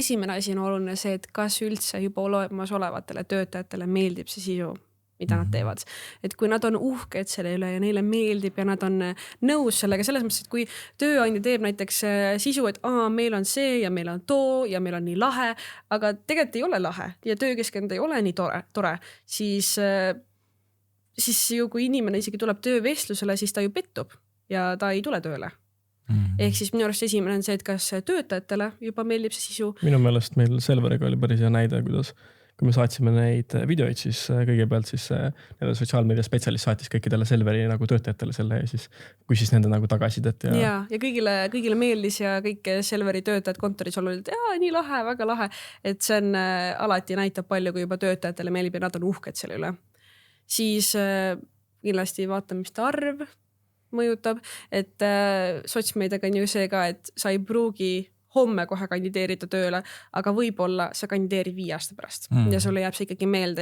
Esimene asi on oluline see, et kas üldse juba olemas olevatele töötajatele meeldib see sisu, mida nad teevad. Et kui nad on uhked selle üle ja neile meeldib ja nad on nõus sellega, selles mõttes, et kui tööandja teeb näiteks sisu, et meil on see ja meil on too ja meil on nii lahe, aga tegelikult ei ole lahe ja töökeskkond ei ole nii tore, siis ju kui inimene isegi tuleb töövestlusele, siis ta ju pettub ja ta ei tule tööle. Ehk siis minu arust esimene on see, et kas töötajatele juba meeldib see sisu. Minu meelest meil Selveriga oli päris hea näide, kuidas kui me saatsime neid videoid, siis kõigepealt siis sotsiaalmeedia spetsialist saatis kõikidele Selveri nagu töötajatele selle ja siis kui siis nende nagu tagasidet. Ja kõigile meeldis ja kõik Selveri töötajad kontoris olid, nii lahe, väga lahe. Et see on alati näitab palju, kui juba töötajatele meeldib ja nad on uhked selle üle. Siis kindlasti vaatamiste arv mõjutab, et sotsmeediaga on ju see ka, et sa ei pruugi homme kohe kandideerida tööle, aga võib-olla sa kandideerid 5 aasta pärast ja sulle jääb see ikkagi meelde.